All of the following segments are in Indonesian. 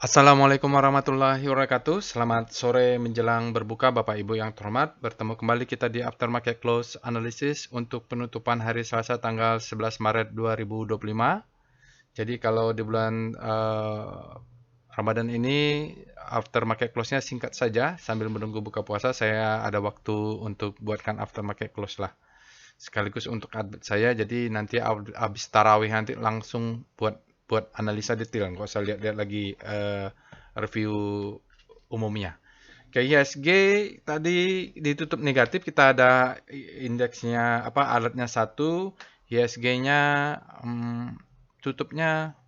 Assalamualaikum warahmatullahi wabarakatuh. Selamat sore menjelang berbuka Bapak Ibu yang terhormat. Bertemu kembali kita di Aftermarket Close Analysis untuk penutupan hari Selasa tanggal 11 Maret 2025. Jadi kalau di bulan Ramadan ini Aftermarket Close-nya singkat saja. Sambil menunggu buka puasa saya ada waktu untuk buatkan Aftermarket Close lah. Sekaligus untuk admin saya, jadi nanti habis tarawih nanti langsung buat buat analisa detail, nggak usah lihat-lihat lagi review umumnya. Oke, ISG tadi ditutup negatif, kita ada indeksnya apa alertnya satu, ISG-nya tutupnya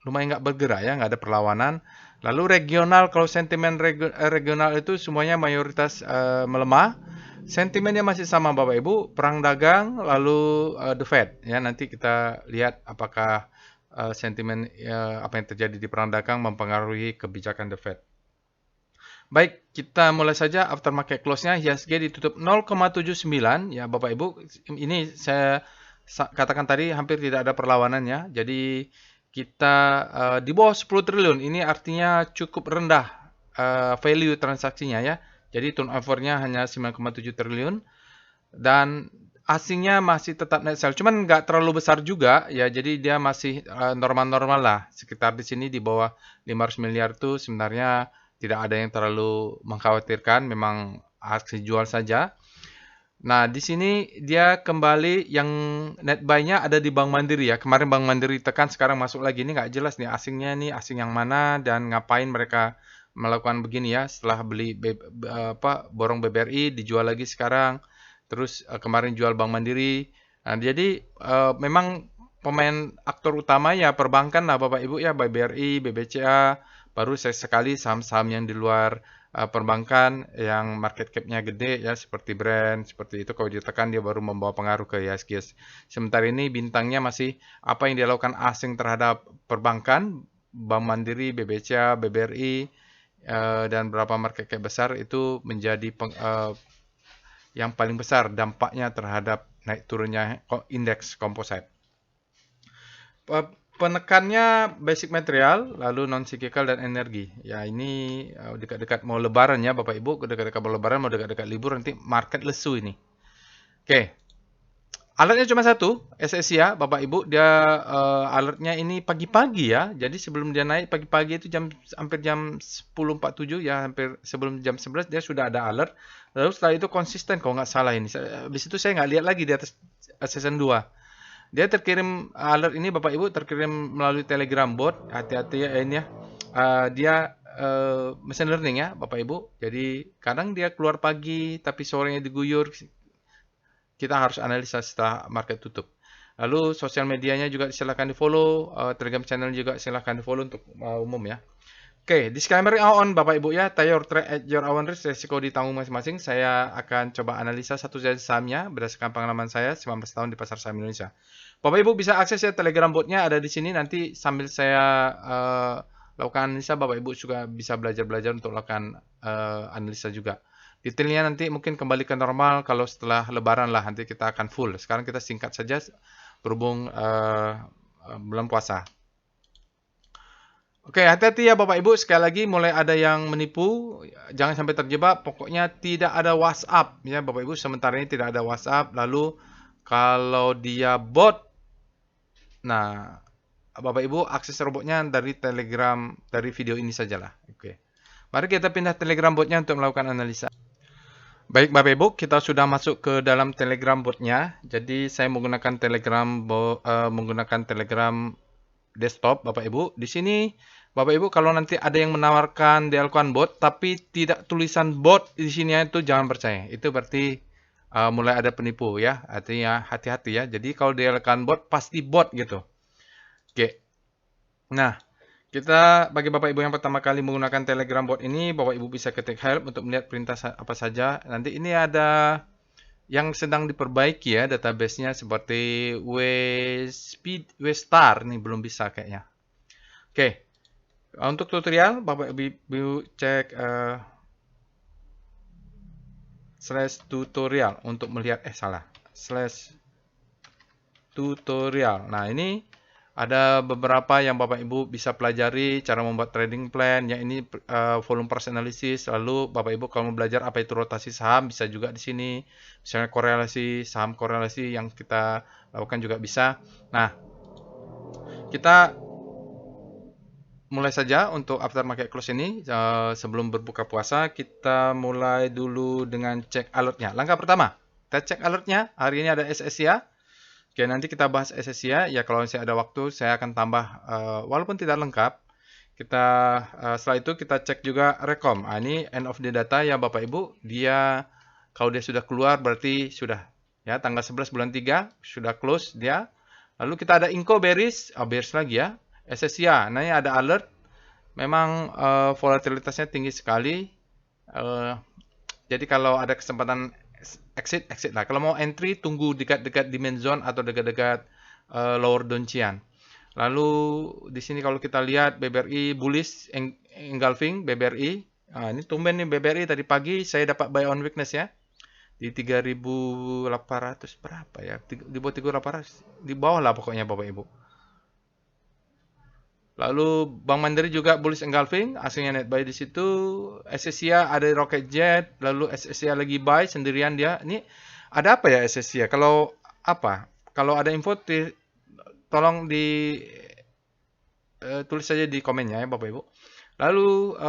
lumayan nggak bergerak ya, nggak ada perlawanan. Lalu regional, kalau sentimen regional itu semuanya mayoritas melemah. Sentimennya masih sama Bapak Ibu, perang dagang, lalu The Fed. Ya, nanti kita lihat apakah sentimen apa yang terjadi di perang dagang mempengaruhi kebijakan The Fed. Baik, kita mulai saja aftermarket close-nya. IHSG ditutup 0,79 ya Bapak Ibu. Ini saya katakan tadi hampir tidak ada perlawanan ya. Jadi kita di bawah 10 triliun. Ini artinya cukup rendah value transaksinya ya. Jadi turnover-nya hanya 9,7 triliun dan asingnya masih tetap net sell. Cuman nggak terlalu besar juga ya. Jadi dia masih normal-normal lah. Sekitar di sini di bawah 500 miliar itu sebenarnya tidak ada yang terlalu mengkhawatirkan, memang aksi jual saja. Nah, di sini dia kembali yang net buy-nya ada di Bank Mandiri ya. Kemarin Bank Mandiri tekan, sekarang masuk lagi. Ini nggak jelas nih asingnya nih, asing yang mana dan ngapain mereka melakukan begini ya. Setelah beli borong BBRI dijual lagi sekarang. Terus kemarin jual Bank Mandiri. Nah, jadi memang pemain aktor utama ya perbankan lah Bapak Ibu ya, BBRI, BBCA, baru sekali saham-saham yang di luar perbankan yang market cap-nya gede ya seperti brand seperti itu kalau ditekan dia baru membawa pengaruh ke IHSG. Sementara ini bintangnya masih apa yang dia lakukan asing terhadap perbankan, Bank Mandiri, BBCA, BBRI dan beberapa market cap besar itu menjadi yang paling besar dampaknya terhadap naik turunnya indeks komposit. Penekannya basic material, lalu non cyclical dan energi. Ya ini dekat-dekat mau lebaran ya Bapak Ibu, dekat-dekat mau lebaran, mau dekat-dekat libur nanti market lesu ini. Oke. Alertnya cuma satu, SSI ya Bapak Ibu, dia alertnya ini pagi-pagi ya. Jadi sebelum dia naik pagi-pagi itu hampir jam 10.47 ya, hampir sebelum jam 11 dia sudah ada alert. Lalu setelah itu konsisten kalau nggak salah ini. Habis itu saya nggak lihat lagi di atas season 2. Dia terkirim alert ini Bapak Ibu terkirim melalui Telegram bot. Hati-hati ya ini ya. Dia machine learning ya Bapak Ibu. Jadi kadang dia keluar pagi tapi sorenya diguyur. Kita harus analisa setelah market tutup. Lalu sosial medianya juga silakan di-follow, Telegram channel juga silakan di-follow untuk umum ya. Oke, disclaimer on Bapak Ibu ya, tayor trade at your own risk, resiko ditanggung masing-masing. Saya akan coba analisa satu jenis sahamnya berdasarkan pengalaman saya 19 tahun di pasar saham Indonesia. Bapak Ibu bisa akses ya Telegram botnya ada di sini. Nanti sambil saya lakukan analisa, Bapak Ibu juga bisa belajar-belajar untuk lakukan analisa juga. Detailnya nanti mungkin kembali ke normal kalau setelah Lebaran lah nanti kita akan full. Sekarang kita singkat saja berhubung bulan puasa. Oke, hati-hati ya Bapak Ibu. Sekali lagi mulai ada yang menipu, jangan sampai terjebak. Pokoknya tidak ada WhatsApp ya Bapak Ibu. Sementara ini tidak ada WhatsApp. Lalu kalau dia bot, nah Bapak Ibu akses robotnya dari Telegram, dari video ini sajalah. Oke. Mari kita pindah Telegram botnya untuk melakukan analisa. Baik Bapak Ibu, kita sudah masuk ke dalam Telegram botnya. Jadi saya menggunakan Telegram desktop Bapak Ibu. Di sini Bapak Ibu kalau nanti ada yang menawarkan dilakukan bot tapi tidak tulisan bot di sini itu jangan percaya. Itu berarti mulai ada penipu ya. Artinya hati-hati ya. Jadi kalau dilakukan bot pasti bot gitu. Oke. Nah, kita bagi Bapak Ibu yang pertama kali menggunakan Telegram bot ini, Bapak Ibu bisa ketik help untuk melihat perintah apa saja. Nanti ini ada yang sedang diperbaiki ya database-nya seperti WStar nih belum bisa kayaknya. Oke. Untuk tutorial Bapak Ibu cek slash tutorial untuk melihat salah slash tutorial. Nah, ini Ada beberapa yang Bapak Ibu bisa pelajari cara membuat trading plan. Yang ini volume price analysis. Lalu Bapak Ibu kalau mau belajar apa itu rotasi saham bisa juga di sini. Misalnya korelasi saham korelasi yang kita lakukan juga bisa. Nah, kita mulai saja untuk after market close ini. Sebelum berbuka puasa, kita mulai dulu dengan cek alertnya. Langkah pertama, kita cek alertnya. Hari ini ada SSIA. Oke, nanti kita bahas SSIA. Ya, kalau saya ada waktu, saya akan tambah, walaupun tidak lengkap. Setelah itu kita cek juga Rekom. Ini end of the data ya Bapak Ibu. Kalau dia sudah keluar berarti sudah. Ya, tanggal 11 bulan 3 sudah close dia. Lalu kita ada Inco bearish, bearish lagi ya. SSIA, nah ini ada alert. Memang volatilitasnya tinggi sekali. Jadi kalau ada kesempatan exit lah. Kalau mau entry, tunggu dekat-dekat demand zone atau dekat-dekat lower downtrend. Lalu di sini kalau kita lihat BBRI bullish engulfing BBRI. Ini tumben nih BBRI tadi pagi saya dapat buy on weakness ya. Di 3.800 berapa ya? Di bawah 3.800. Di bawah lah pokoknya Bapak Ibu. Lalu Bank Mandiri juga bullish engulfing, aslinya net buy di situ. SSIA ada Rocket Jet, lalu SSIA lagi buy sendirian dia. Ini ada apa ya SSIA? Kalau ada info tolong tulis saja di komennya ya Bapak Ibu. Lalu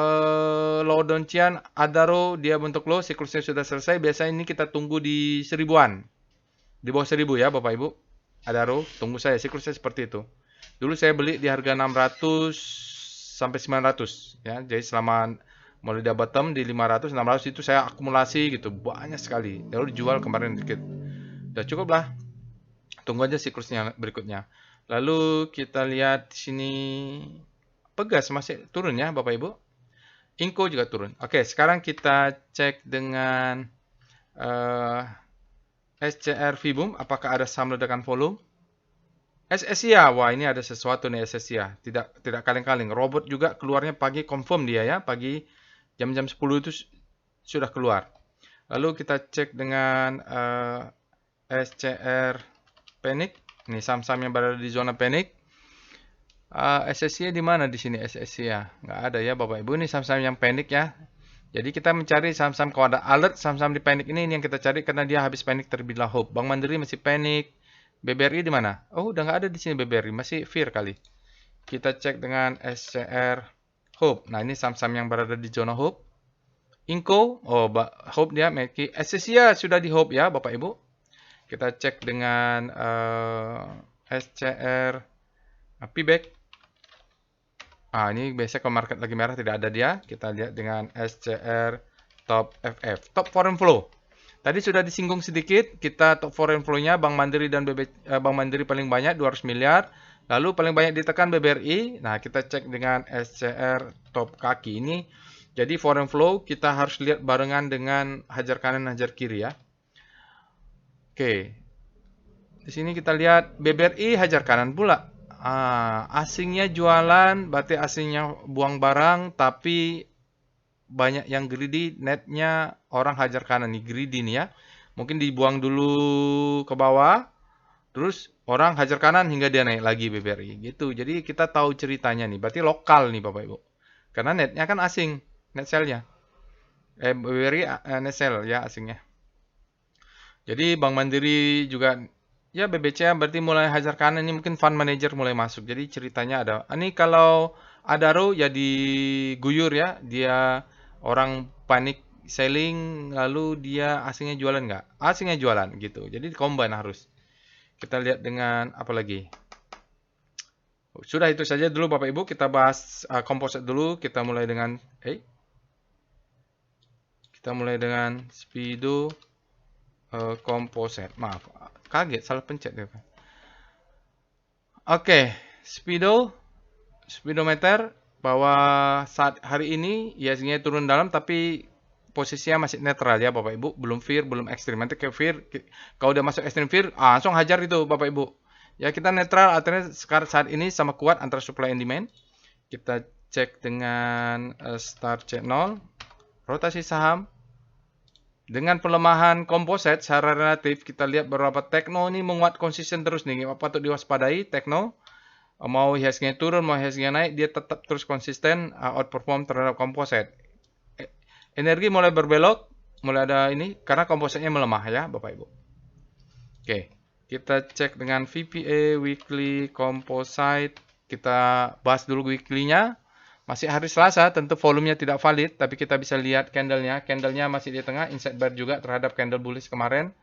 low downtrend Adaro dia bentuk low, siklusnya sudah selesai. Biasanya ini kita tunggu di 1000-an. Di bawah 1000 ya Bapak Ibu. Adaro, tunggu saya siklusnya seperti itu. Dulu saya beli di harga 600 sampai 900 ya. Jadi selama mulai dari bottom di 500, 600 itu saya akumulasi gitu, banyak sekali. Lalu dijual kemarin dikit. Udah cukup lah. Tunggu aja siklusnya berikutnya. Lalu kita lihat di sini Pegas masih turun ya Bapak Ibu. Inco juga turun. Oke, sekarang kita cek dengan SCR Vibum apakah ada saham ledakan volume. SSIA, wah ini ada sesuatu nih SSIA. Tidak kaleng-kaleng. Robot juga keluarnya pagi, confirm dia ya. Pagi jam-jam 10 itu sudah keluar. Lalu kita cek dengan SCR Panic. Ini saham-saham yang berada di zona panic. SSIA di mana di sini SSIA? Nggak ada ya Bapak Ibu. Ini saham-saham yang panic ya. Jadi kita mencari saham-saham kalau ada alert, saham-saham di panic ini yang kita cari karena dia habis panic terlebih dahulu. Bank Mandiri masih panic. BBRI di mana? Oh, udah nggak ada di sini BBRI, masih fear kali. Kita cek dengan SCR Hope. Nah, ini saham-saham yang berada di zona Hope. Inco, Hope dia memiliki. SSIA sudah di Hope ya, Bapak Ibu. Kita cek dengan SCR PBAC. Ini biasanya kalau market lagi merah tidak ada dia. Kita lihat dengan SCR Top FF, Top Foreign Flow. Tadi sudah disinggung sedikit, kita top foreign flow-nya Bank Mandiri dan Bank Mandiri paling banyak 200 miliar. Lalu paling banyak ditekan BBRI. Nah, kita cek dengan SCR top kaki ini. Jadi foreign flow kita harus lihat barengan dengan hajar kanan hajar kiri ya. Oke. Di sini kita lihat BBRI hajar kanan pula. Asingnya jualan, berarti asingnya buang barang, tapi banyak yang greedy, netnya orang hajar kanan nih, greedy nih ya. Mungkin dibuang dulu ke bawah, terus orang hajar kanan hingga dia naik lagi BBRI gitu. Jadi kita tahu ceritanya nih, berarti lokal nih Bapak Ibu. Karena netnya kan asing, net sell-nya. BBRI net sell ya asingnya. Jadi Bank Mandiri juga ya BBCA berarti mulai hajar kanan ini mungkin fund manager mulai masuk. Jadi ceritanya ada. Ini kalau Adaro ya diguyur ya, dia orang panik selling lalu dia asingnya jualan nggak? Asingnya jualan gitu. Jadi combine harus. Kita lihat dengan apa lagi? Sudah itu saja dulu Bapak Ibu. Kita bahas composite dulu. Kita mulai dengan Speedo composite. Maaf, kaget salah pencet ya. Oke, speedometer bahwa saat hari ini ISG-nya turun dalam tapi posisinya masih netral ya Bapak Ibu, belum fear, belum ekstrim. Nanti ke fear, kalau udah masuk ekstrim fear, langsung hajar itu Bapak Ibu. Ya kita netral, artinya sekarang saat ini sama kuat antara supply and demand. Kita cek dengan start channel, rotasi saham. Dengan pelemahan komposit secara relatif, kita lihat beberapa tekno ini menguat konsisten terus nih, patut diwaspadai tekno. Mau IHSG turun, mau IHSG naik, dia tetap terus konsisten outperform terhadap komposit. Energi mulai berbelok, mulai ada ini karena kompositnya melemah ya, Bapak Ibu. Oke, kita cek dengan VPA weekly composite. Kita bahas dulu weekly-nya. Masih hari Selasa, tentu volumenya tidak valid, tapi kita bisa lihat candle-nya. Candle-nya masih di tengah, inside bar juga terhadap candle bullish kemarin.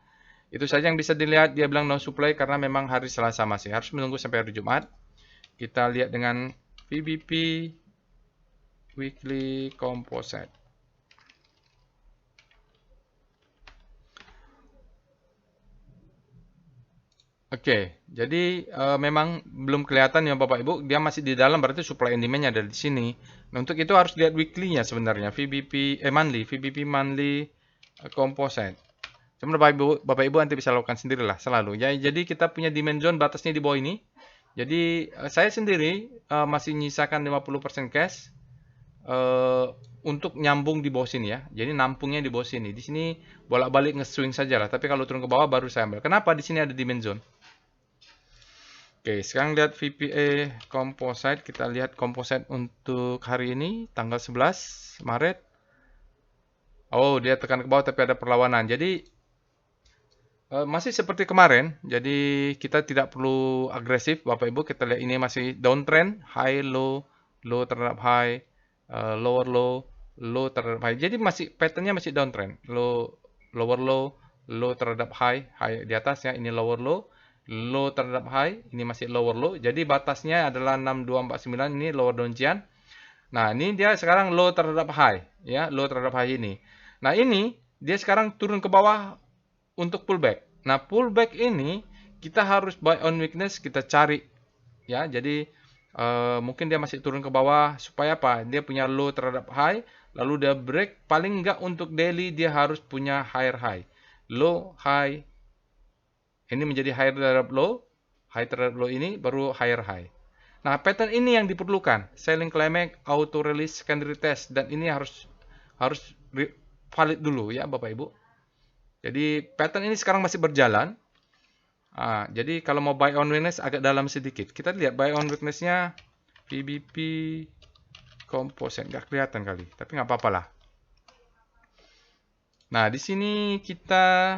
Itu saja yang bisa dilihat, dia bilang no supply karena memang hari Selasa masih. Harus menunggu sampai hari Jumat. Kita lihat dengan VBP weekly composite. Oke, jadi memang belum kelihatan ya Bapak Ibu, dia masih di dalam berarti supply and demand-nya ada di sini. Nah, untuk itu harus lihat weekly-nya sebenarnya, VBP monthly composite. Cuma Bapak Ibu nanti bisa lakukan sendirilah selalu. Ya, jadi kita punya demand zone batasnya di bawah ini. Jadi saya sendiri masih nyisakan 50% cash untuk nyambung di bawah sini ya. Jadi nampungnya di bawah sini. Di sini bolak-balik nge-swing saja lah. Tapi kalau turun ke bawah baru saya ambil. Kenapa? Di sini ada demand zone. Oke, sekarang lihat VPA composite. Kita lihat composite untuk hari ini, tanggal 11 Maret. Oh, dia tekan ke bawah tapi ada perlawanan. Jadi, masih seperti kemarin. Jadi, kita tidak perlu agresif, Bapak Ibu. Kita lihat ini masih downtrend. High, low, low terhadap high, lower low, low terhadap high. Jadi, pattern-nya masih downtrend. Low, lower low, low terhadap high, high di atas ya. Ini lower low. Low terhadap high, ini masih lower low. Jadi batasnya adalah 6249, ini lower downjian. Nah, ini dia sekarang low terhadap high, ya, low terhadap high ini. Nah, ini dia sekarang turun ke bawah untuk pullback. Nah, pullback ini kita harus buy on weakness, kita cari, ya. Jadi mungkin dia masih turun ke bawah supaya apa? Dia punya low terhadap high, lalu dia break. Paling enggak untuk daily dia harus punya higher high, low high. Ini menjadi higher terhadap low, high terhadap low ini baru higher high. Nah, pattern ini yang diperlukan. Selling climax, auto release, secondary test, dan ini harus valid dulu ya Bapak Ibu. Jadi pattern ini sekarang masih berjalan. Jadi kalau mau buy on weakness agak dalam sedikit. Kita lihat buy on weakness-nya VBP composite, nggak kelihatan kali, tapi nggak apa-apa lah. Nah, di sini kita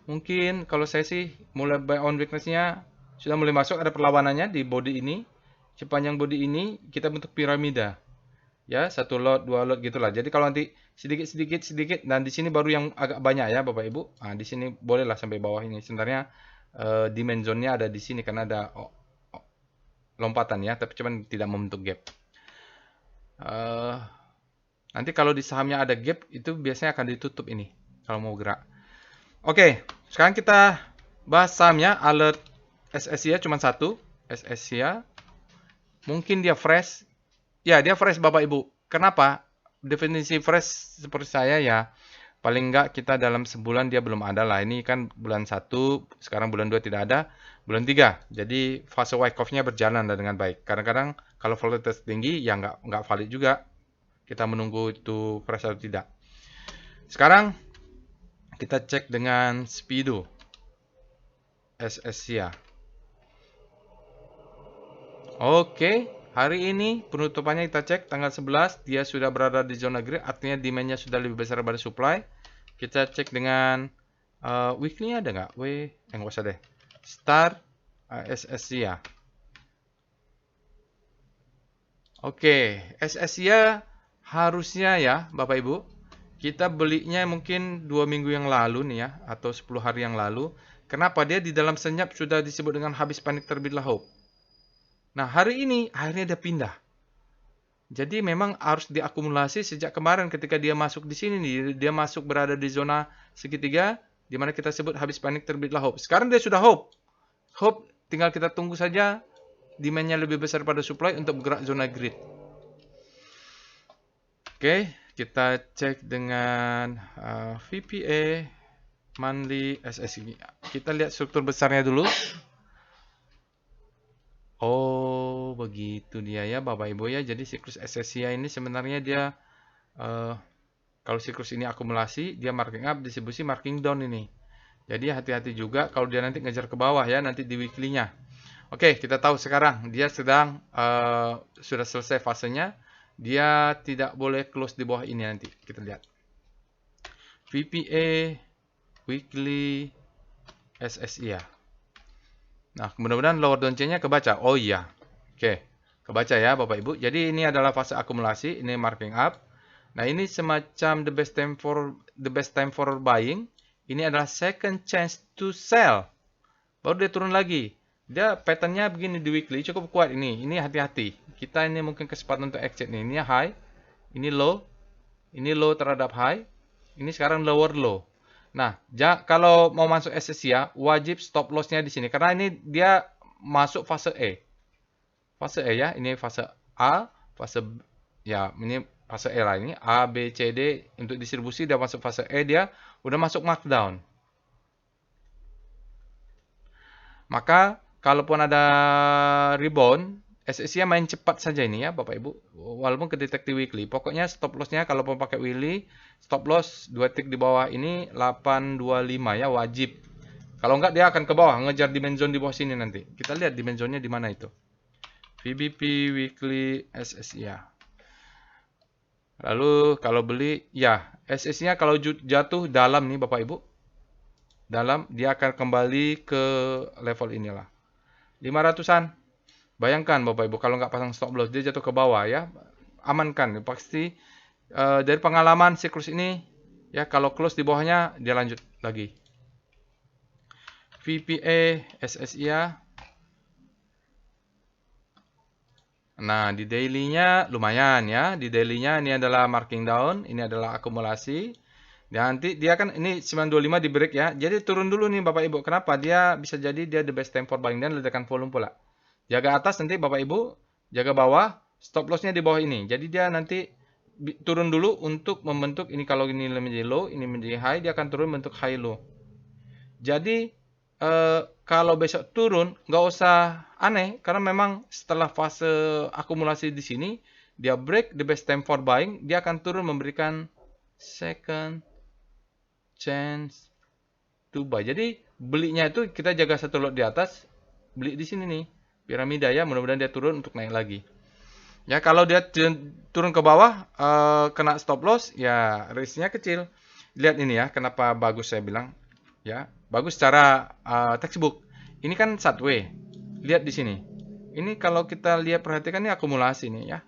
mungkin kalau saya sih mulai buy on weakness-nya sudah mulai masuk, ada perlawanannya di body ini. Sepanjang body ini kita bentuk piramida. Ya, satu lot, dua lot gitulah. Jadi kalau nanti sedikit dan di sini baru yang agak banyak ya Bapak Ibu. Nah, di sini bolehlah sampai bawah ini. Sebenarnya demand zone-nya ada di sini karena ada lompatan ya, tapi cuman tidak membentuk gap. Nanti kalau di sahamnya ada gap itu biasanya akan ditutup ini kalau mau gerak. Oke, sekarang kita bahas sahamnya. Alert SSIA cuma satu, SSIA. Mungkin dia fresh. Ya, dia fresh Bapak Ibu. Kenapa? Definisi fresh seperti saya ya, paling enggak kita dalam sebulan dia belum ada lah. Ini kan bulan 1, sekarang bulan 2 tidak ada, bulan 3. Jadi fase Wyckoff-nya berjalan dengan baik. Kadang-kadang kalau volatilitas tinggi ya enggak valid juga. Kita menunggu itu fresh atau tidak. Sekarang kita cek dengan Speedo SSIA. Oke, hari ini penutupannya kita cek tanggal 11, dia sudah berada di zona green, artinya demand-nya sudah lebih besar daripada supply. Kita cek dengan weekly ada nggak? Nggak usah deh. Star SSIA. Oke, SSIA harusnya ya Bapak Ibu, kita belinya mungkin 2 minggu yang lalu nih ya, atau 10 hari yang lalu. Kenapa? Dia di dalam senyap sudah disebut dengan habis panik terbitlah hope. Nah, hari ini akhirnya dia pindah. Jadi memang harus diakumulasi sejak kemarin ketika dia masuk di sini nih. Dia masuk berada di zona segitiga, di mana kita sebut habis panik terbitlah hope. Sekarang dia sudah hope. Hope tinggal kita tunggu saja demand-nya lebih besar pada supply untuk bergerak zona grid. Oke, kita cek dengan VPA monthly SSI. Kita lihat struktur besarnya dulu. Oh, begitu dia ya Bapak Ibu ya. Jadi siklus SSI ini sebenarnya dia kalau siklus ini akumulasi, dia marking up, distribusi marking down ini. Jadi hati-hati juga kalau dia nanti ngejar ke bawah ya, nanti di weekly-nya. Oke, kita tahu sekarang dia sedang sudah selesai fasenya. Dia tidak boleh close di bawah ini nanti. Kita lihat. VPA, weekly, SSIA. Nah, mudah-mudahan lower down chain-nya kebaca. Oh iya. Oke, kebaca ya Bapak Ibu. Jadi ini adalah fase akumulasi, ini marking up. Nah, ini semacam the best time for buying. Ini adalah second chance to sell. Baru dia turun lagi. Dia pattern-nya begini di weekly, cukup kuat ini. Ini hati-hati. Kita ini mungkin kesempatan untuk exit nih. Ini high, ini low terhadap high. Ini sekarang lower low. Nah, kalau mau masuk SSIA, wajib stop loss-nya di sini. Karena ini dia masuk fase E. Fase E ya, ini fase A, fase ya, ini fase E lah ini. A, B, C, D. Untuk distribusi dia masuk fase E, dia udah masuk markdown. Maka, kalaupun ada rebound, SSIA main cepat saja ini ya Bapak Ibu. Walaupun kedetek di weekly. Pokoknya stop loss-nya kalau mau pakai weekly, stop loss 2 tick di bawah ini 825 ya wajib. Kalau enggak dia akan ke bawah, ngejar dimension zone di bawah sini nanti. Kita lihat dimensionnya di mana itu. VBP, weekly, SSIA. Lalu kalau beli, ya SSIA kalau jatuh dalam nih Bapak Ibu. Dalam, dia akan kembali ke level inilah. 500-an. Bayangkan Bapak Ibu, kalau nggak pasang stop loss, dia jatuh ke bawah ya. Amankan, pasti dari pengalaman siklus ini, ya kalau close di bawahnya, dia lanjut lagi. VPA, SSIA. Nah, di daily-nya lumayan ya. Di daily-nya ini adalah marking down, ini adalah akumulasi. Dan nanti dia kan ini 925 di break ya. Jadi turun dulu nih Bapak Ibu. Kenapa? Dia bisa jadi dia the best time for buying dan ledakan volume pula. Jaga atas nanti Bapak Ibu, jaga bawah, stop loss-nya di bawah ini. Jadi dia nanti turun dulu untuk membentuk ini kalau ini menjadi low, ini menjadi high, dia akan turun bentuk high low. Jadi kalau besok turun nggak usah aneh karena memang setelah fase akumulasi di sini dia break the best time for buying, dia akan turun memberikan second chance to buy. Jadi belinya itu kita jaga satu lot di atas, beli di sini nih. Piramida ya, mudah-mudahan dia turun untuk naik lagi. Ya, kalau dia turun ke bawah, kena stop loss, ya risknya kecil. Lihat ini ya, kenapa bagus saya bilang. Ya, bagus secara textbook. Ini kan sideways. Lihat di sini. Ini kalau kita lihat perhatikan ini akumulasi nih ya.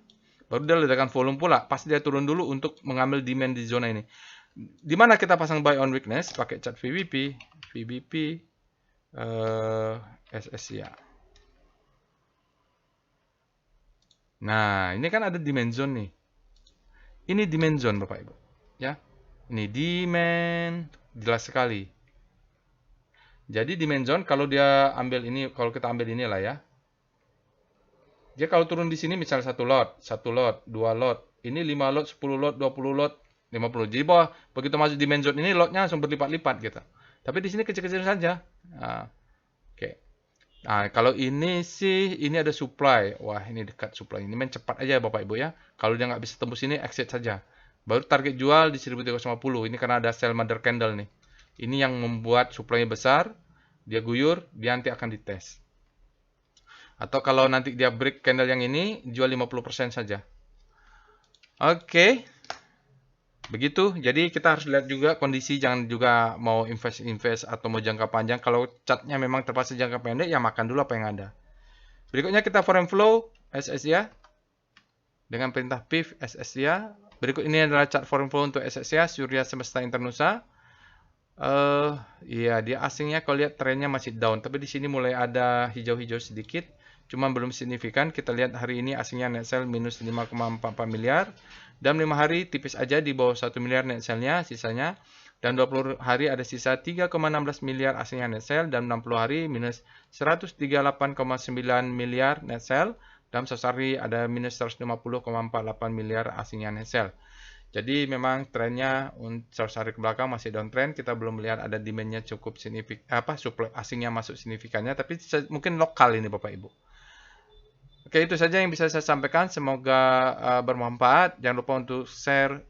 Baru dia ledakan volume pula. Pasti dia turun dulu untuk mengambil demand di zona ini. Di mana kita pasang buy on weakness? Pakai chart VBP, SSIA. Nah, ini kan ada dimension nih. Ini dimension Bapak Ibu. Ya. Ini demand jelas sekali. Jadi dimension kalau dia ambil ini, kalau kita ambil inilah ya. Dia kalau turun di sini misal 1 lot, 2 lot, ini 5 lot, 10 lot, 20 lot, 50. Jadi bawah begitu masuk dimension ini lotnya langsung berlipat-lipat gitu. Tapi di sini kecil-kecil saja. Nah, oke. Nah, kalau ini sih, ini ada supply. Wah, ini dekat supply. Ini main cepat aja Bapak Ibu ya. Kalau dia nggak bisa tembus ini, exit saja. Baru target jual di 1350. Ini karena ada sell mother candle nih. Ini yang membuat supply-nya besar. Dia guyur, dia nanti akan dites. Atau kalau nanti dia break candle yang ini, jual 50% saja. Oke. Begitu, jadi kita harus lihat juga kondisi, jangan juga mau invest atau mau jangka panjang. Kalau chartnya memang terpaksa jangka pendek, ya makan dulu apa yang ada. Berikutnya kita foreign flow SSIA dengan perintah PIF SSIA. Berikut ini adalah chart foreign flow untuk SSIA Surya Semesta Internusa. Ya dia asingnya kalau lihat trennya masih down, tapi di sini mulai ada hijau-hijau sedikit. Cuma belum signifikan. Kita lihat hari ini asingnya net sell minus 5,44 miliar. Dalam 5 hari tipis aja di bawah 1 miliar net sell-nya sisanya. Dan 20 hari ada sisa 3,16 miliar asingnya net sell. Dan 60 hari minus 138,9 miliar net sell. Dalam 100 hari ada minus 150,48 miliar asingnya net sell. Jadi memang trennya 100 hari ke belakang masih downtrend. Kita belum melihat ada demand-nya cukup signifikan, supply asingnya masuk signifikannya. Tapi mungkin lokal ini Bapak Ibu. Oke, itu saja yang bisa saya sampaikan. Semoga bermanfaat. Jangan lupa untuk share,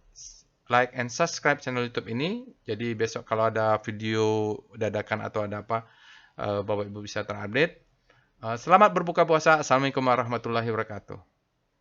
like, and subscribe channel YouTube ini. Jadi besok kalau ada video dadakan atau ada apa, Bapak Ibu bisa terupdate. Selamat berbuka puasa. Assalamualaikum warahmatullahi wabarakatuh.